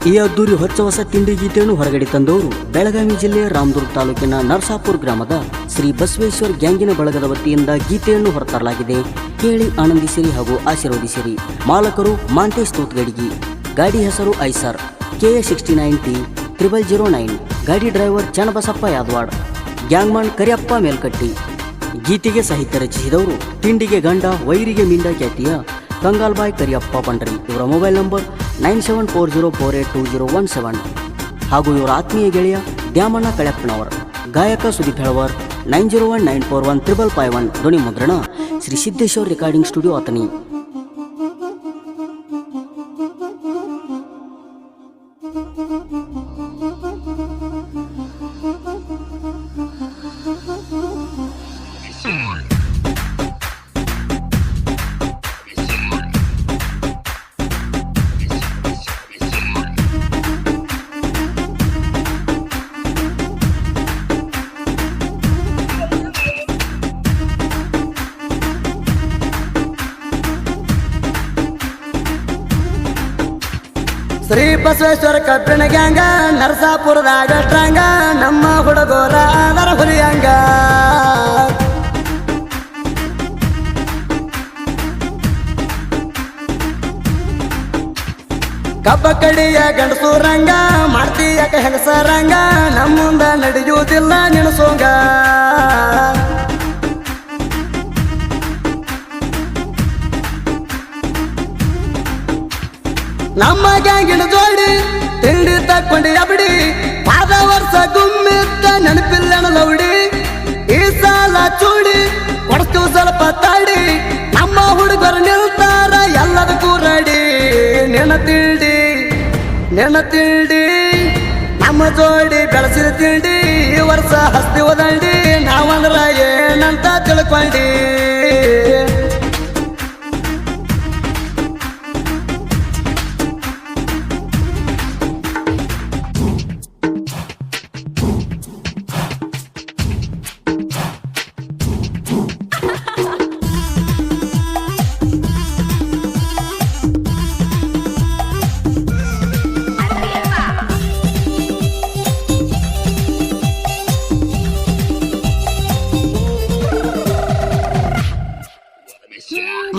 ಈ ಅದ್ದೂರಿ ಹೊಚ್ಚ ಹೊಸ ತಿಂಡಿ ಗೀತೆಯನ್ನು ಹೊರಗಡೆ ತಂದವರು ಬೆಳಗಾವಿ ಜಿಲ್ಲೆಯ ರಾಮದುರ್ಗ ತಾಲೂಕಿನ ನರಸಾಪುರ ಗ್ರಾಮದ ಶ್ರೀ ಬಸವೇಶ್ವರ ಗ್ಯಾಂಗಿನ ಬಳಗದ ವತಿಯಿಂದ ಗೀತೆಯನ್ನು ಹೊರತರಲಾಗಿದೆ. ಕೇಳಿ ಆನಂದಿಸಿರಿ ಹಾಗೂ ಆಶೀರ್ವದಿಸಿರಿ. ಮಾಲಕರು ಮಾಂತೇಶ್ ತೂತ್ಗಡಿಗಿ, ಗಾಡಿ ಹೆಸರು ಐಸರ್ KA69T 0009, ಗಾಡಿ ಡ್ರೈವರ್ ಚನ್ನಬಸಪ್ಪ ಯಾದವಾಡ್, ಗ್ಯಾಂಗ್ಮನ್ ಕರಿಯಪ್ಪ ಮೇಲ್ಕಟ್ಟಿ. ಗೀತೆಗೆ ಸಾಹಿತ್ಯ ರಚಿಸಿದವರು ತಿಂಡಿಗೆ ಗಂಡ ವೈರಿಗೆ ಮಿಂಡ ಖ್ಯಾತಿಯ ಕಂಗಾಲ್ಬಾಯ್ ಕರಿಯಪ್ಪ ಪಂಡ್ರಿ. ಇವರ ಮೊಬೈಲ್ ನಂಬರ್ 9740482017 ಹಾಗೂ ಇವರ ಆತ್ಮೀಯ ಗೆಳೆಯ ದ್ಯಾಮಣ್ಣ ಕಳೆಪ್ಪನವರ್. ಗಾಯಕ ಸುದೀಪ್ ಹೆಳವರ್ 9019415551. ಧ್ವನಿ ಮುದ್ರಣ ಶ್ರೀ ಸಿದ್ದೇಶ್ವರ್ ರೆಕಾರ್ಡಿಂಗ್ ಸ್ಟುಡಿಯೋ ಅತನಿ. ಶ್ರೀ ಬಸವೇಶ್ವರ ಕಬ್ಬಿಣ ಗ್ಯಾಂಗ ನರಸಾಪುರದಾಗ ಟ್ರಂಗ, ನಮ್ಮ ಹುಡುಗೋರ ಅದರ ಹುಲಿಯಂಗ. ಕಬ್ಬ ಕಡಿಯ ಗಂಡಸು ರಂಗ, ಮಾಡ್ತೀಯಕ ಹೆಂಗಸರಂಗ, ನಮ್ಮ ಮುಂದ ನಡೆಯುವುದಿಲ್ಲ ನೆನಸೋಂಗ. ನಮ್ಮ ಗ್ಯಾಂಗಿನ ಜೋಡಿ ತಿಂಡಿ ತಕ್ಕೊಂಡಿ ಅಬಡಿ, ಪಾದ ವರ್ಷ ಗುಮ್ಮಿದ್ದ ನೆನಪಿಲ್ಲಣ ಲೌಡಿ. ಈ ಸಾಲ ಚೂಡಿ ಕೊಡ್ತೀವಿ ಸ್ವಲ್ಪ ತಾಡಿ, ನಮ್ಮ ಹುಡುಗರು ನಿಲ್ತಾರ ಎಲ್ಲದಕ್ಕೂ ರೆಡಿ. ನೆನ ತಿಂಡಿ ನಮ್ಮ ಜೋಡಿ ಬೆಳೆಸಿದ ತಿಂಡಿ, ಈ ವರ್ಷ ಹಸ್ತಿ ಓದಂಡಿ, ನಾವಂದ್ರ ಏನಂತ ತಿಳ್ಕೊಂಡಿ.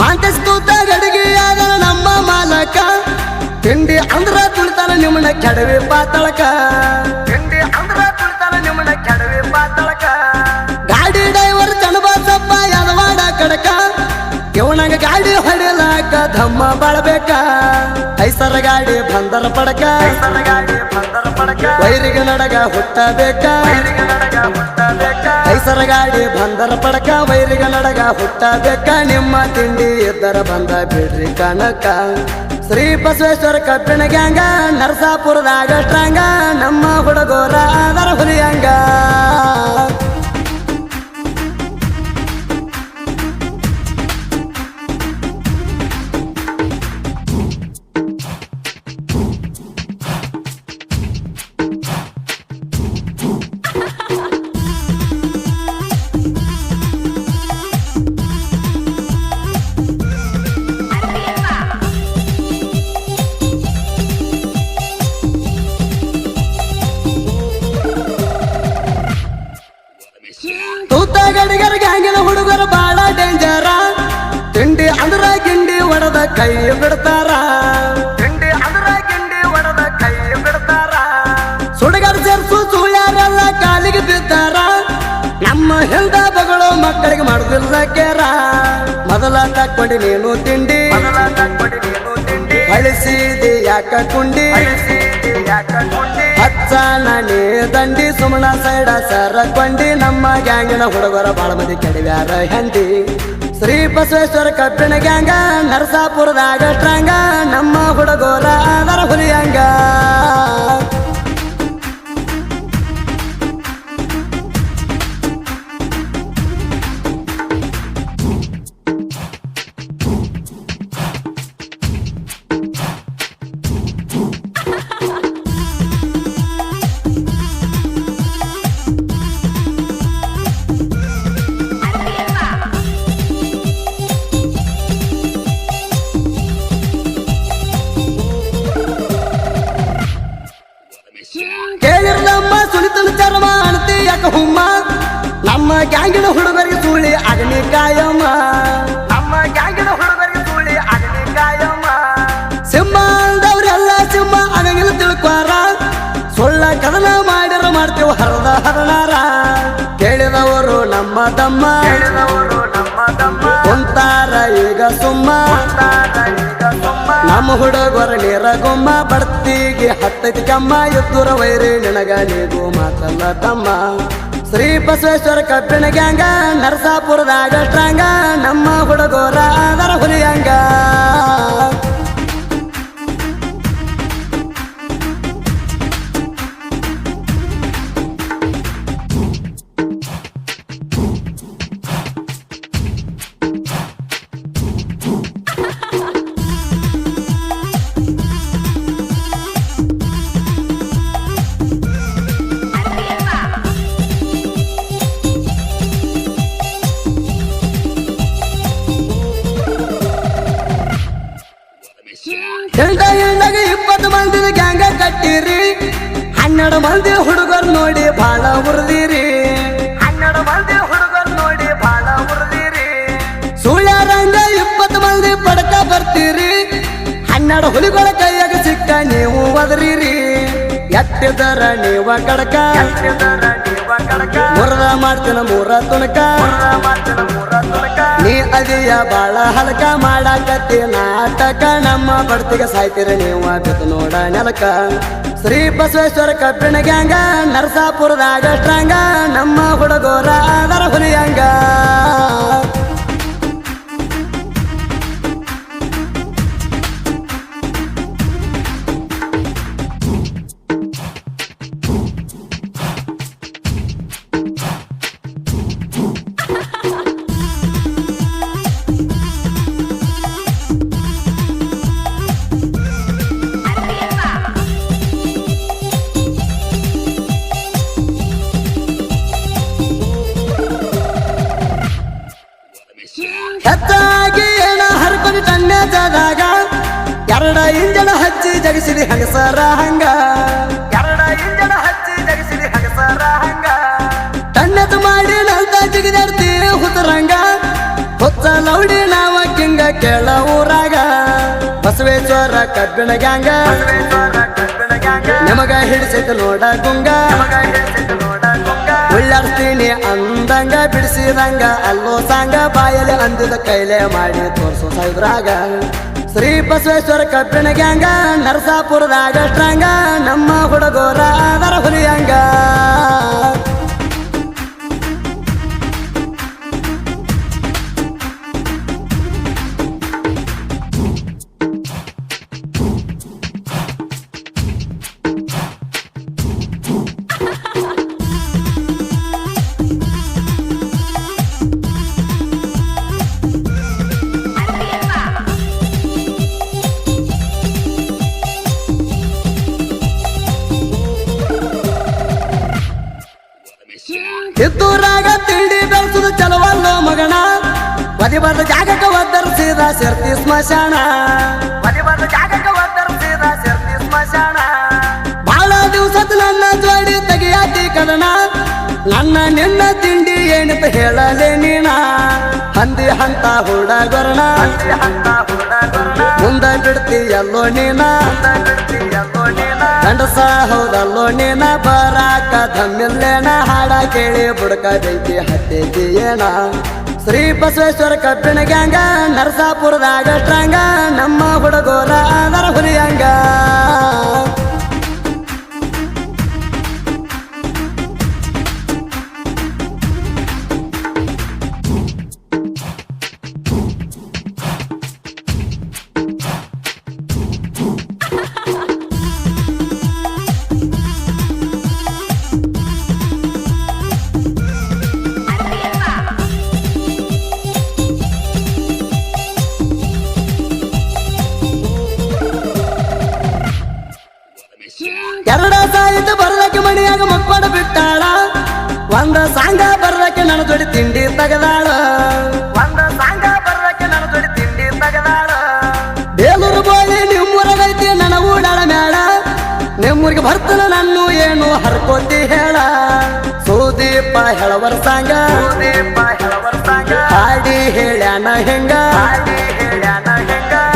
ಮಾಂತೇಶ್ ತೂತ್ಗಡಿಗಿ ಆದ ನಮ್ಮ ಮಾಲಕ, ತಿಂಡಿ ಅಂದ್ರ ತುಳಿತಾನ ನಿಮ್ಮನ ಕೆಡವಿ ಪಾತಳಕ. ತಿಂಡಿ ಅಂದ್ರ ತುಳಿತಾನ ನಿಮ್ಮನ ಕೆಡವಿ ಪಾತಳಕ. ಗಾಡಿ ಡ್ರೈವರ್ ಚನ್ನಬಸಪ್ಪ ಯಾದವಾಡ ಕಡಕ, ಇವನಂಗ ಗಾಡಿ ಹೊಡಿಲಾಕ ಧಮ್ಮ ಬಾಳ್ಬೇಕ. ಐಸರ ಗಾಡಿ ಬಂದರ ಪಡಕ, ವೈರಿಗೆ ನಡಗ ಹುಟ್ಟಬೇಕ. ಐಸರ ಗಾಡಿ ಬಂದರ ಪಡಕ, ವೈರಿಗೆ ನಡಗ ಹುಟ್ಟಬೇಕ. ನಿಮ್ಮ ತಿಂಡಿ ಇದ್ದರ ಬಂದ ಬಿಡ್ರಿ ಕನಕ. ಶ್ರೀ ಬಸವೇಶ್ವರ ಕಬ್ಬಿಣ ಗ್ಯಾಂಗ ನರಸಾಪುರದಾಗ ಟ್ರಂಗ, ನಮ್ಮ ಹುಡುಗೋರ ಅದರ ಹುಲಿಯಂಗ. ತೂತ್ಗಡಿಗರ ಗ್ಯಾಂಗಿನ ಹುಡುಗರು ಬಾಳ ಡೇಂಜರ, ತಿಂಡಿ ಅಂದ್ರ ಗಿಂಡಿ ಒಡದ ಕೈ ಬಿಡ್ತಾರ. ತಿಂಡಿ ಅಂದ್ರ ಗಿಂಡಿ ಒಡದ ಕೈ ಬಿಡ್ತಾರ. ಸುಡಗಾರ ಸೇರ್ಸು ಸುಳ್ಯಾರೆಲ್ಲ ಕಾಲಿಗೆ ಬಿದ್ದಾರ. ನಮ್ಮ ಹೆಲ್ದ ಬಗಳು ಮಕ್ಕಳಿಗೆ ಮಾಡುದಿಲ್ಲ ಕೇರ. ಮೊದಲ ತಕ್ಕೊಂಡಿ ನೀನು ತಿಂಡಿ, ಅಳಿಸಿದಿ ಯಾಕ ಕುಂಡಿ. ಹಚ್ಚ ನಾನೇ ದಂಡಿ, ಸುಮಣ ಸೈಡ ಸರಕೊಂಡಿ. ನಮ್ಮ ಗ್ಯಾಂಗಿನ ಹುಡುಗರ ಬಾಳ ಮಂದಿ ಕೆಡವ್ಯಾರ ಹೆಂಡಿ. ಶ್ರೀ ಬಸವೇಶ್ವರ ಕಬ್ಬಿಣ ಗ್ಯಾಂಗ ನರಸಾಪುರದಾಗ ಟ್ರಂಗ, ನಮ್ಮ ಹುಡುಗೋರ ಅದರ ಹುಲಿಯಂಗ. ಗ್ಯಾಂಗಿನ ಹುಡುಗರಿಗೆ ಸೂಳಿ ಅಗ್ನಿ ಕಾಯಮ್ಮ ನಮ್ಮ ಗ್ಯಾಂಗಿನ ಹುಡುಗರಿಗೆ ಸೂಳಿ ಅಗ್ನಿ ಕಾಯಮ್ಮ ಸಿಂಹದವ್ರೆಲ್ಲ ಸಿಂಹ ಆಗಂಗಿಲ್ಲ ತಿಳ್ಕ್ವಾರ ಸುಳ್ಳ ಕದನ ಮಾಡಿರ ಮಾಡ್ತೇವೆ ಹರದ ಹರನಾರ ಕೇಳಿದವರು ನಮ್ಮ ತಮ್ಮ ಕುಂತಾರ ಈಗ ಸುಮ್ಮ ನಮ್ಮ ಹುಡುಗರ ನೀರ ಗೊಮ್ಮ ಬಡ್ತಿಗೆ ಹತ್ತೈತಿ ಕಮ್ಮ ಎದ್ದುರ ವೈರಿ ನಿನಗ ನೀಗು ಮಾತಲ್ಲ ತಮ್ಮ ಶ್ರೀ ಬಸವೇಶ್ವರ ಕಬ್ಬಿಣ ಗ್ಯಾಂಗ ನರಸಾಪುರದಾಗ ಸ್ಟ್ರಾಂಗ ನಮ್ಮ ಹುಡುಗರ ಅದರ ಹುಲಿಯಂಗ ಎಂಟಾಗ 20 ಮಂದಿ ಗ್ಯಾಂಗ ಕಟ್ಟಿರಿ 12 ಮಂದಿ ಹುಡುಗರು ನೋಡಿ ಬಾಳ ಉರ್ದಿರಿ 12 ಮಂದಿ ಹುಡುಗರು ನೋಡಿ ಬಾಳ ಉರ್ದಿರಿ ಸುಳ್ಯಾರಂಗ 20 ಮಂದಿ ಪಡಕ ಬರ್ತೀರಿ 12 ಹುಲಿಗಳ ಕೈಯಾಗ ಸಿಕ್ಕ ನೀವು ಒದರಿರಿ ಎತ್ತಿದರ ನೀವ ಕಡಕ ಮುರದ ಮಾಡ್ತಿನ ಮೂರ ತುಣಕ ನೀ ಅದಿಯ ಬಾಳ ಹಲಕ ಮಾಡಾಕತ್ತಿ ನಾಟಕ ನಮ್ಮ ಬಡ್ತಿಗೆ ಸಾಯ್ತಿರ ನೀವು ಬಿದ್ದು ನೋಡ ನೆಲಕ ಶ್ರೀ ಬಸವೇಶ್ವರ ಕಬ್ಬಿಣ ಗ್ಯಾಂಗ ನರಸಾಪುರದಾಗ ಸ್ಟ್ರಾಂಗ ನಮ್ಮ ಹುಡುಗರ ಅದರ ಹುಲಿಯಂಗ ಹೆಚ್ಚಾಗಿ ಏನ ಹರ್ಕೊಂಡು ತಣ್ಣದಾಗ 2 ಇಂಜನ ಹಚ್ಚಿ ಜಗಸಿರಿ ಹಗಸರ ಹಂಗ 2 ಇಂಜನ ಹಚ್ಚಿ ಜಗಸಿರಿ ಹಗಸರ ಹಂಗ ತಣ್ಣದು ಮಾಡಿ ನಂತ ಜಿಗಿದಾಡ್ತಿ ಹುತರಂಗ ಹೊತ್ತ ಲೌಡಿ ನಾವ ಕಿಂಗ ಕೇಳ ಊರಾಗ ಬಸವೇಶ್ವರ ಕಬ್ಬಿಣ ಗ್ಯಾಂಗ ನಿಮಗ ಹಿಡಿಸೈತೆ ನೋಡ ಗುಂಗ ಉಳ್ಳಾಡ್ತೀನಿ ಅಂದಂಗ ಬಿಡಿಸಿದಂಗ ಅಲ್ಲೋ ಸಾಂಗ ಬಾಯಲ್ಲಿ ಅಂದಿದ ಕೈಲೆ ಮಾಡಿ ತೋರ್ಸೋ ಸೈದ್ರಾಗ ಶ್ರೀ ಬಸವೇಶ್ವರ ಕಬ್ಬಿಣ ಗ್ಯಾಂಗ ನರಸಾಪುರದಾಗ ಸ್ಟ್ರಾಂಗ ನಮ್ಮ ಹುಡುಗರ ಅದರ ಹುಲಿಯಂಗ ಕಿತ್ತೂರಾಗ ತಿಂಡಿ ಬೆಳೆಸುದು ಚಲವಲ್ಲೋ ಮಗಣ ಬದಿಬಾರ್ದ ಜಾಗಕ್ಕೆ ಒದ್ದರಿಸಿದ ಸೇರ್ತಿ ಸ್ಮಶಾನ ಬದಿಬಾರ್ದ ಜಾಗಕ್ಕೆ ಒದ್ದರಿಸಿದ ಸೇರ್ತಿ ಸ್ಮಶಾನ ಬಹಳ ದಿವಸದ ನನ್ನ ಜೋಡಿ ತೆಗಿಯಾತಿ ಕದನ ನನ್ನ ನಿನ್ನ ತಿಂಡಿ ಏನಿತ ಹೇಳಲೇ ನೀನ ಹಂದಿ ಹಂತ ಹುಡುಗರಣ ಮುಂದ ಬಿಡ್ತಿ ಎಲ್ಲೋ ನೀನ ಗಂಡಸ ಹೌದಲ್ಲೋ ನೀನ ಬರಾಕ ಧಮ್ಮಿಲ್ಲೇನ ಹಾಡ ಕೇಳಿ ಬುಡಕ ಬೆಂಕಿ ಹತ್ತೈತಿ ಏನ ಶ್ರೀ ಬಸವೇಶ್ವರ ಕಬ್ಬಿಣ ಗ್ಯಾಂಗ ನರಸಾಪುರದಾಗ ಸ್ಟ್ರಾಂಗ ನಮ್ಮ ಹುಡುಗರ ಅದರ ಹುಲಿಯಂಗ ಎರಡ ಸಾಹಿತ್ಯ ಬರದಕ್ಕೆ ಮಣಿಯಾಗ ಮಕ್ಕಳ ಬಿಟ್ಟಾಳ ಒಂದ ಸಾಂಗ ಬರದಕ್ಕೆ ನನ್ನ ಜೋಡಿ ತಿಂಡಿ ತಗದಾಳ ಒಂದ ಸಾಂಗ ಬರದಕ್ಕೆ ನನ್ನ ಜೋಡಿ ತಿಂಡಿ ತಗದಾಳ ಬೇಲೂರು ಬೋಳಿ ನಿಮ್ಮೂರಾಗೈತಿ ನನ್ನ ಊಡಾಳ ಮೇಳ ನಿಮ್ಮ ನಿಮ್ಮೂರಿಗೆ ಬರ್ತನ ನಾನು ಏನು ಹರ್ಕೋತಿ ಹೇಳ ಸುದೀಪ ಹೇಳವರ ಸಾಂಗ ಹಾಡಿ ಹೇಳ್ಯಾನ ಹೆಂಗ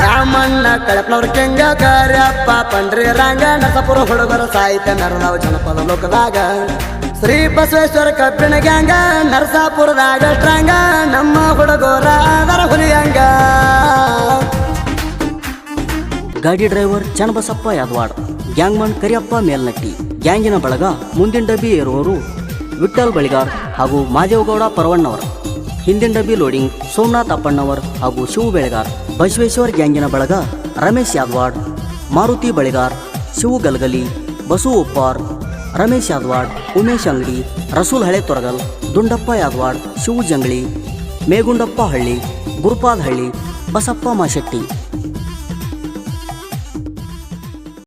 ರಾಮಣ್ಣ ಕಳಪ್ನವ್ರ ಕೆಂಗ ಕಾರ್ಯಪ್ಪ ಪಂಡ್ರಿ ರಂಗ ನರಸಾಪುರ ಹುಡುಗರ ಸಾಹಿತ್ಯ ಮೆರದಾವ ಜನಪದ ಲೋಕದಾಗ ಶ್ರೀ ಬಸವೇಶ್ವರ ಕಬ್ಬಿಣ ಗ್ಯಾಂಗ ನರಸಾಪುರದಾಗ ಸ್ಟ್ರಾಂಗ ನಮ್ಮ ಹುಡುಗರ ಅದರ ಹುಲಿಯಂಗ. ಗಾಡಿ ಡ್ರೈವರ್ ಚನ್ನಬಸಪ್ಪ ಯಾದವಾಡ್, ಗ್ಯಾಂಗ್ಮನ್ ಕರಿಯಪ್ಪ ಮೇಲ್ನಟ್ಟಿ, ಗ್ಯಾಂಗಿನ ಬಳಗ ಮುಂದಿನ ಡಬ್ಬಿ ಏರುವವರು ವಿಠ್ಠಲ್ ಬಳಿಗಾರ್ ಹಾಗೂ ಮಾದೇವಗೌಡ ಪರವಣ್ಣವರ್, ಹಿಂದಿನ ಡಬ್ಬಿ ಲೋಡಿಂಗ್ ಸೋಮನಾಥ್ ಅಪ್ಪಣ್ಣವರ್ ಹಾಗೂ ಶಿವು ಬೆಳೆಗಾರ್. ಬಸವೇಶ್ವರ್ ಗ್ಯಾಂಗಿನ ಬಳಗ ರಮೇಶ್ ಯಾದವಾಡ್, ಮಾರುತಿ ಬಳಿಗಾರ್, ಶಿವು ಗಲ್ಗಲಿ, ಬಸು ಉಪ್ಪಾರ್, ರಮೇಶ್ ಯಾದವಾಡ್, ಉಮೇಶ್ ಅಂಗಡಿ, ರಸೂಲ್ ಹಳೆ ತೊರಗಲ್, ದುಂಡಪ್ಪ ಯಾದವಾಡ್, ಶಿವು ಜಂಗಳಿ, ಮೇಗುಂಡಪ್ಪ ಹಳ್ಳಿ, ಗುರುಪಾದ್ ಹಳ್ಳಿ, ಬಸಪ್ಪ ಮಾಶೆಟ್ಟಿ.